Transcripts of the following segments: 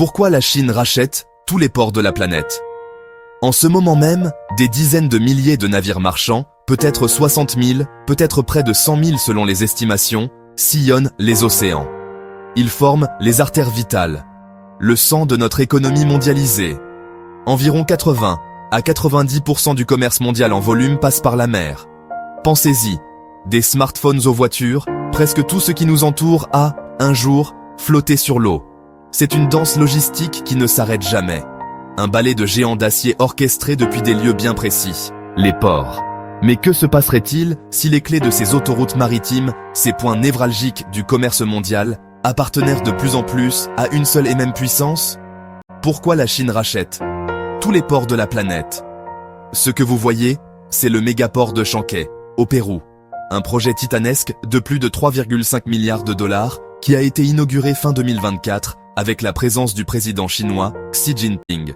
Pourquoi la Chine rachète tous les ports de la planète? En ce moment même, des dizaines de milliers de navires marchands, peut-être 60 000, peut-être près de 100 000 selon les estimations, sillonnent les océans. Ils forment les artères vitales, le sang de notre économie mondialisée. Environ 80 à 90% du commerce mondial en volume passe par la mer. Pensez-y, des smartphones aux voitures, presque tout ce qui nous entoure a, un jour, flotté sur l'eau. C'est une danse logistique qui ne s'arrête jamais. Un ballet de géants d'acier orchestré depuis des lieux bien précis, les ports. Mais que se passerait-il si les clés de ces autoroutes maritimes, ces points névralgiques du commerce mondial, appartenaient de plus en plus à une seule et même puissance? Pourquoi la Chine rachète tous les ports de la planète? Ce que vous voyez, c'est le mégaport de Chancay, au Pérou. Un projet titanesque de plus de 3,5 milliards de dollars qui a été inauguré fin 2024 avec la présence du président chinois Xi Jinping.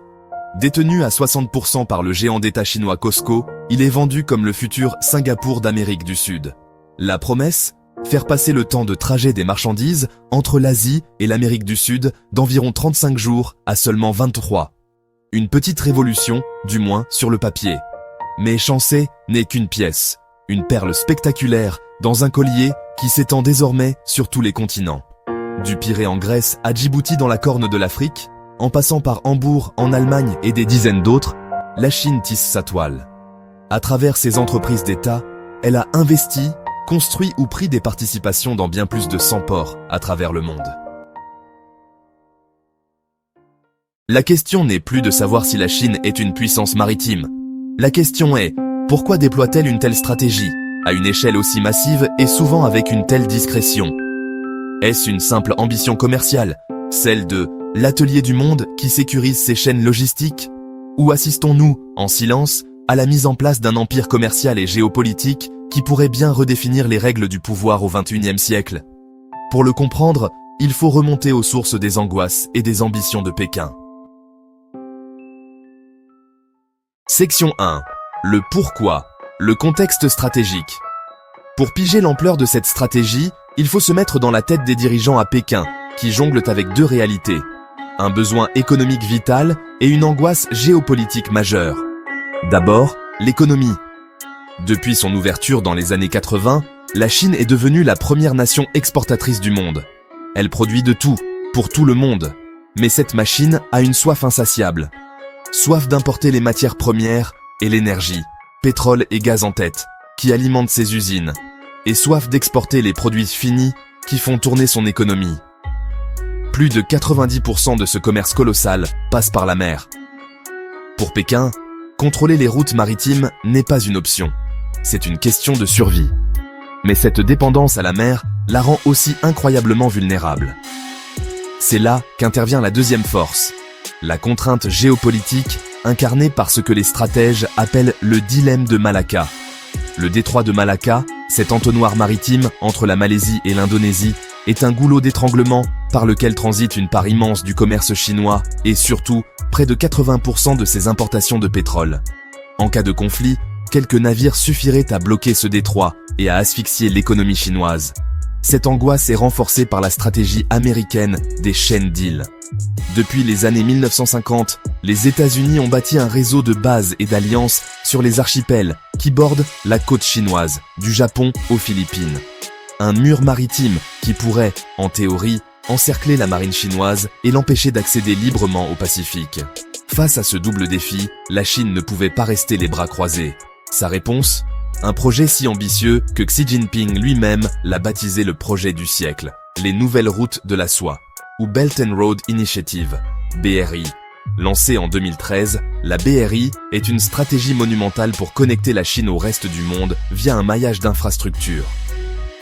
Détenu à 60% par le géant d'État chinois Cosco, il est vendu comme le futur Singapour d'Amérique du Sud. La promesse? Faire passer le temps de trajet des marchandises entre l'Asie et l'Amérique du Sud d'environ 35 jours à seulement 23. Une petite révolution, du moins sur le papier. Mais Chancay n'est qu'une pièce, une perle spectaculaire dans un collier qui s'étend désormais sur tous les continents. Du Pirée en Grèce à Djibouti dans la Corne de l'Afrique, en passant par Hambourg en Allemagne et des dizaines d'autres, la Chine tisse sa toile. À travers ses entreprises d'État, elle a investi, construit ou pris des participations dans bien plus de 100 ports à travers le monde. La question n'est plus de savoir si la Chine est une puissance maritime. La question est, pourquoi déploie-t-elle une telle stratégie, à une échelle aussi massive et souvent avec une telle discrétion? Est-ce une simple ambition commerciale, celle de l'atelier du monde qui sécurise ses chaînes logistiques? Ou assistons-nous, en silence, à la mise en place d'un empire commercial et géopolitique qui pourrait bien redéfinir les règles du pouvoir au XXIe siècle? Pour le comprendre, il faut remonter aux sources des angoisses et des ambitions de Pékin. Section 1. Le pourquoi, le contexte stratégique. Pour piger l'ampleur de cette stratégie, il faut se mettre dans la tête des dirigeants à Pékin, qui jonglent avec deux réalités. Un besoin économique vital et une angoisse géopolitique majeure. D'abord, l'économie. Depuis son ouverture dans les années 80, la Chine est devenue la première nation exportatrice du monde. Elle produit de tout, pour tout le monde. Mais cette machine a une soif insatiable. Soif d'importer les matières premières et l'énergie, pétrole et gaz en tête, qui alimentent ses usines. Et soif d'exporter les produits finis qui font tourner son économie. Plus de 90% de ce commerce colossal passe par la mer. Pour Pékin, contrôler les routes maritimes n'est pas une option. C'est une question de survie. Mais cette dépendance à la mer la rend aussi incroyablement vulnérable. C'est là qu'intervient la deuxième force, la contrainte géopolitique incarnée par ce que les stratèges appellent le dilemme de Malacca. Le détroit de Malacca, cet entonnoir maritime entre la Malaisie et l'Indonésie, est un goulot d'étranglement par lequel transite une part immense du commerce chinois et surtout près de 80% de ses importations de pétrole. En cas de conflit, quelques navires suffiraient à bloquer ce détroit et à asphyxier l'économie chinoise. Cette angoisse est renforcée par la stratégie américaine des chaînes d'îles. Depuis les années 1950, les États-Unis ont bâti un réseau de bases et d'alliances sur les archipels qui bordent la côte chinoise, du Japon aux Philippines. Un mur maritime qui pourrait, en théorie, encercler la marine chinoise et l'empêcher d'accéder librement au Pacifique. Face à ce double défi, la Chine ne pouvait pas rester les bras croisés. Sa réponse? Un projet si ambitieux que Xi Jinping lui-même l'a baptisé le projet du siècle, les nouvelles routes de la soie, ou Belt and Road Initiative, BRI. Lancée en 2013, la BRI est une stratégie monumentale pour connecter la Chine au reste du monde via un maillage d'infrastructures.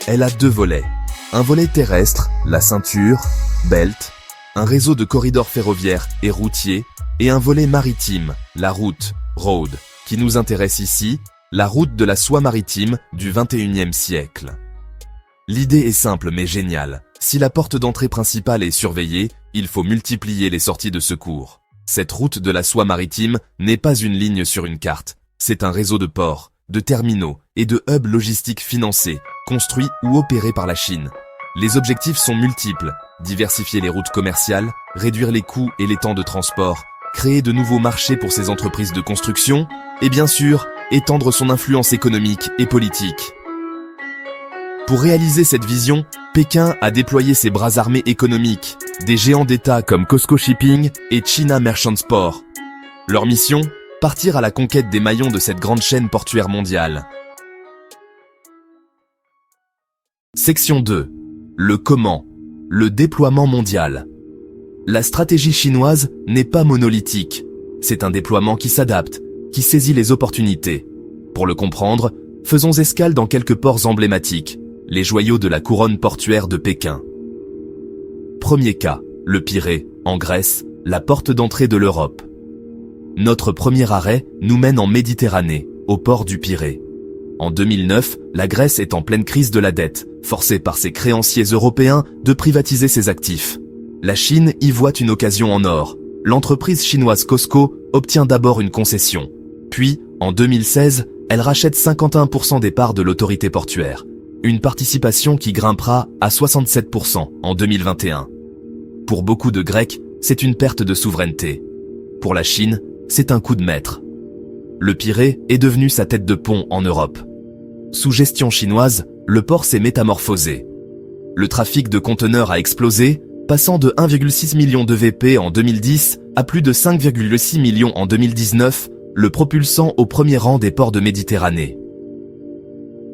Elle a deux volets. Un volet terrestre, la ceinture, Belt, un réseau de corridors ferroviaires et routiers, et un volet maritime, la route, Road, qui nous intéresse ici, la route de la soie maritime du XXIe siècle. L'idée est simple mais géniale. Si la porte d'entrée principale est surveillée, il faut multiplier les sorties de secours. Cette route de la soie maritime n'est pas une ligne sur une carte, c'est un réseau de ports, de terminaux et de hubs logistiques financés, construits ou opérés par la Chine. Les objectifs sont multiples: diversifier les routes commerciales, réduire les coûts et les temps de transport, créer de nouveaux marchés pour ses entreprises de construction, et bien sûr, étendre son influence économique et politique. Pour réaliser cette vision, Pékin a déployé ses bras armés économiques, des géants d'État comme COSCO Shipping et China Merchants Port. Leur mission? Partir à la conquête des maillons de cette grande chaîne portuaire mondiale. Section 2. Le comment. Le déploiement mondial. La stratégie chinoise n'est pas monolithique. C'est un déploiement qui s'adapte, qui saisit les opportunités. Pour le comprendre, faisons escale dans quelques ports emblématiques, les joyaux de la couronne portuaire de Pékin. Premier cas, le Pirée, en Grèce, la porte d'entrée de l'Europe. Notre premier arrêt nous mène en Méditerranée, au port du Pirée. En 2009, la Grèce est en pleine crise de la dette, forcée par ses créanciers européens de privatiser ses actifs. La Chine y voit une occasion en or. L'entreprise chinoise COSCO obtient d'abord une concession. Puis, en 2016, elle rachète 51% des parts de l'autorité portuaire. Une participation qui grimpera à 67% en 2021. Pour beaucoup de Grecs, c'est une perte de souveraineté. Pour la Chine, c'est un coup de maître. Le Pirée est devenu sa tête de pont en Europe. Sous gestion chinoise, le port s'est métamorphosé. Le trafic de conteneurs a explosé, passant de 1,6 million de VP en 2010 à plus de 5,6 millions en 2019, le propulsant au premier rang des ports de Méditerranée.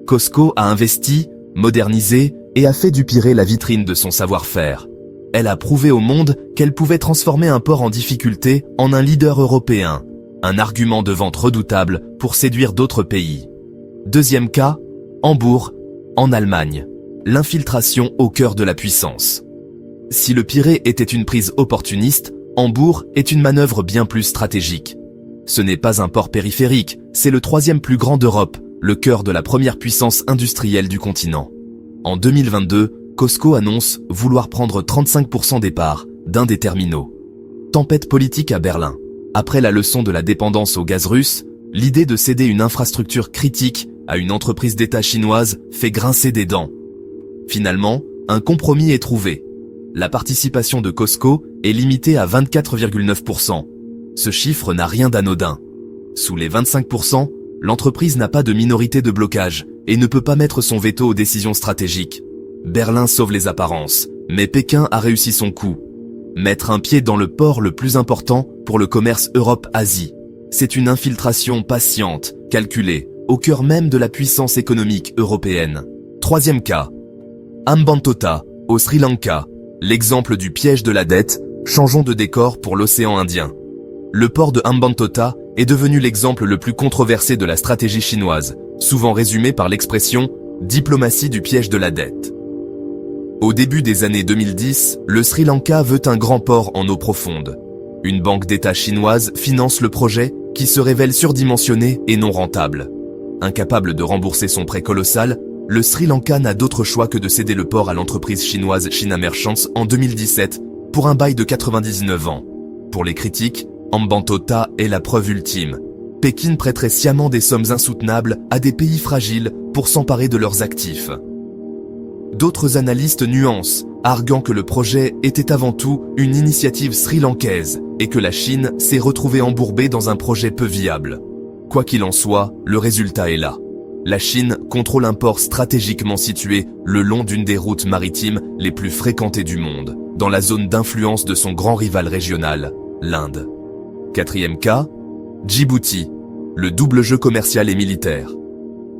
COSCO a investi, modernisé et a fait du Pirée la vitrine de son savoir-faire. Elle a prouvé au monde qu'elle pouvait transformer un port en difficulté en un leader européen, un argument de vente redoutable pour séduire d'autres pays. Deuxième cas, Hambourg, en Allemagne. L'infiltration au cœur de la puissance. Si le Pirée était une prise opportuniste, Hambourg est une manœuvre bien plus stratégique. Ce n'est pas un port périphérique, c'est le troisième plus grand d'Europe, le cœur de la première puissance industrielle du continent. En 2022, COSCO annonce vouloir prendre 35% des parts d'un des terminaux. Tempête politique à Berlin. Après la leçon de la dépendance au gaz russe, l'idée de céder une infrastructure critique à une entreprise d'État chinoise fait grincer des dents. Finalement, un compromis est trouvé. La participation de COSCO est limitée à 24,9%. Ce chiffre n'a rien d'anodin. Sous les 25%, l'entreprise n'a pas de minorité de blocage et ne peut pas mettre son veto aux décisions stratégiques. Berlin sauve les apparences, mais Pékin a réussi son coup. Mettre un pied dans le port le plus important pour le commerce Europe-Asie. C'est une infiltration patiente, calculée, au cœur même de la puissance économique européenne. Troisième cas. Hambantota, au Sri Lanka. L'exemple du piège de la dette, changeons de décor pour l'océan Indien. Le port de Hambantota est devenu l'exemple le plus controversé de la stratégie chinoise, souvent résumé par l'expression « diplomatie du piège de la dette ». Au début des années 2010, le Sri Lanka veut un grand port en eau profonde. Une banque d'État chinoise finance le projet qui se révèle surdimensionné et non rentable. Incapable de rembourser son prêt colossal, le Sri Lanka n'a d'autre choix que de céder le port à l'entreprise chinoise China Merchants en 2017 pour un bail de 99 ans. Pour les critiques, Hambantota est la preuve ultime. Pékin prêterait sciemment des sommes insoutenables à des pays fragiles pour s'emparer de leurs actifs. D'autres analystes nuancent, arguant que le projet était avant tout une initiative sri-lankaise et que la Chine s'est retrouvée embourbée dans un projet peu viable. Quoi qu'il en soit, le résultat est là. La Chine contrôle un port stratégiquement situé le long d'une des routes maritimes les plus fréquentées du monde, dans la zone d'influence de son grand rival régional, l'Inde. Quatrième cas, Djibouti, le double jeu commercial et militaire.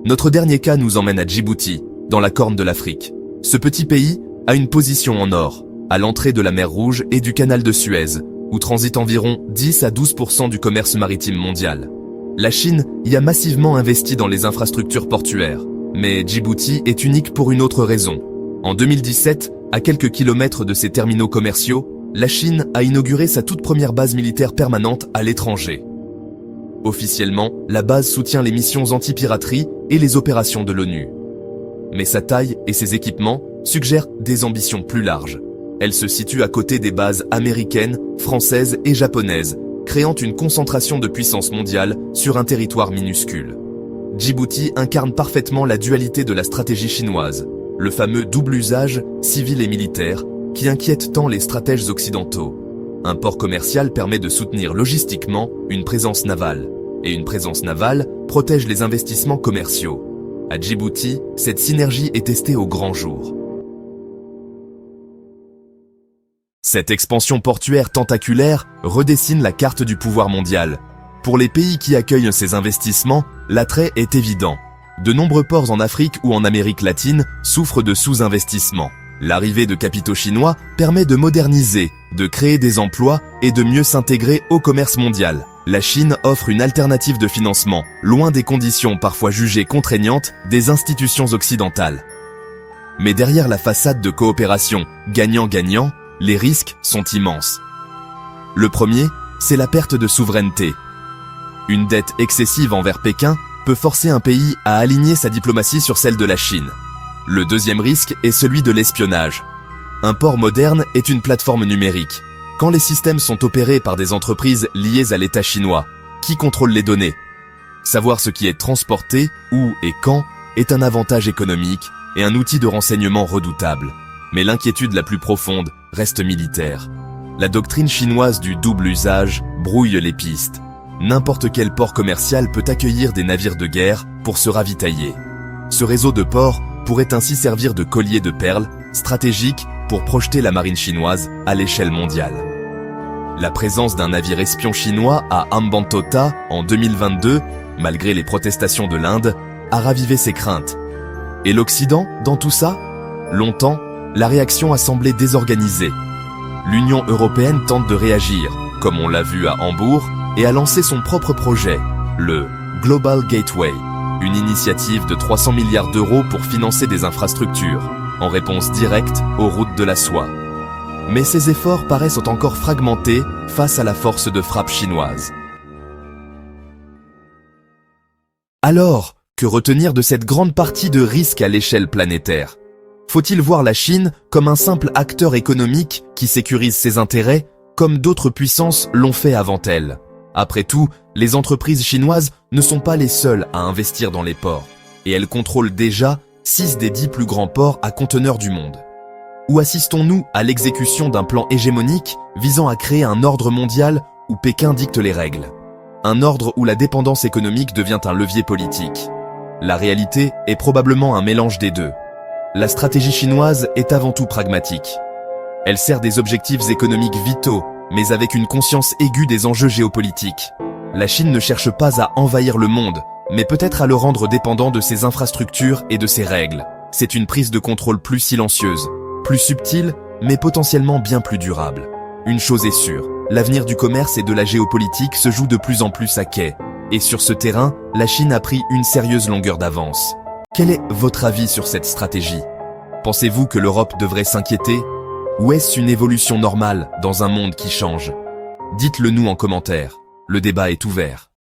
Notre dernier cas nous emmène à Djibouti, dans la Corne de l'Afrique. Ce petit pays a une position en or, à l'entrée de la mer Rouge et du canal de Suez, où transite environ 10 à 12% du commerce maritime mondial. La Chine y a massivement investi dans les infrastructures portuaires, mais Djibouti est unique pour une autre raison. En 2017, à quelques kilomètres de ses terminaux commerciaux, la Chine a inauguré sa toute première base militaire permanente à l'étranger. Officiellement, la base soutient les missions anti-piraterie et les opérations de l'ONU. Mais sa taille et ses équipements suggèrent des ambitions plus larges. Elle se situe à côté des bases américaines, françaises et japonaises, créant une concentration de puissance mondiale sur un territoire minuscule. Djibouti incarne parfaitement la dualité de la stratégie chinoise. le fameux double usage, civil et militaire, qui inquiète tant les stratèges occidentaux. Un port commercial permet de soutenir logistiquement une présence navale, et une présence navale protège les investissements commerciaux. À Djibouti, cette synergie est testée au grand jour. Cette expansion portuaire tentaculaire redessine la carte du pouvoir mondial. Pour les pays qui accueillent ces investissements, l'attrait est évident. De nombreux ports en Afrique ou en Amérique latine souffrent de sous-investissement. L'arrivée de capitaux chinois permet de moderniser, de créer des emplois et de mieux s'intégrer au commerce mondial. La Chine offre une alternative de financement, loin des conditions parfois jugées contraignantes des institutions occidentales. Mais derrière la façade de coopération gagnant-gagnant, les risques sont immenses. Le premier, c'est la perte de souveraineté. Une dette excessive envers Pékin peut forcer un pays à aligner sa diplomatie sur celle de la Chine. Le deuxième risque est celui de l'espionnage. Un port moderne est une plateforme numérique. Quand les systèmes sont opérés par des entreprises liées à l'État chinois, qui contrôle les données? Savoir ce qui est transporté, où et quand, est un avantage économique et un outil de renseignement redoutable. Mais l'inquiétude la plus profonde reste militaire. La doctrine chinoise du double usage brouille les pistes. N'importe quel port commercial peut accueillir des navires de guerre pour se ravitailler. Ce réseau de ports pourrait ainsi servir de collier de perles stratégique pour projeter la marine chinoise à l'échelle mondiale. La présence d'un navire espion chinois à Hambantota en 2022, malgré les protestations de l'Inde, a ravivé ses craintes. Et l'Occident, dans tout ça? Longtemps, la réaction a semblé désorganisée. L'Union européenne tente de réagir, comme on l'a vu à Hambourg, et a lancé son propre projet, le Global Gateway, une initiative de 300 milliards d'euros pour financer des infrastructures, en réponse directe aux routes de la soie. Mais ces efforts paraissent encore fragmentés face à la force de frappe chinoise. Alors, que retenir de cette grande partie de risque à l'échelle planétaire? Faut-il voir la Chine comme un simple acteur économique qui sécurise ses intérêts, comme d'autres puissances l'ont fait avant elle? Après tout, les entreprises chinoises ne sont pas les seules à investir dans les ports, et elles contrôlent déjà 6 des 10 plus grands ports à conteneurs du monde. Ou assistons-nous à l'exécution d'un plan hégémonique visant à créer un ordre mondial où Pékin dicte les règles? Un ordre où la dépendance économique devient un levier politique. La réalité est probablement un mélange des deux. La stratégie chinoise est avant tout pragmatique. Elle sert des objectifs économiques vitaux, mais avec une conscience aiguë des enjeux géopolitiques. La Chine ne cherche pas à envahir le monde, mais peut-être à le rendre dépendant de ses infrastructures et de ses règles. C'est une prise de contrôle plus silencieuse, plus subtile, mais potentiellement bien plus durable. Une chose est sûre, l'avenir du commerce et de la géopolitique se joue de plus en plus à quai. Et sur ce terrain, la Chine a pris une sérieuse longueur d'avance. Quel est votre avis sur cette stratégie? Pensez-vous que l'Europe devrait s'inquiéter? Ou est-ce une évolution normale dans un monde qui change? Dites-le nous en commentaire. Le débat est ouvert.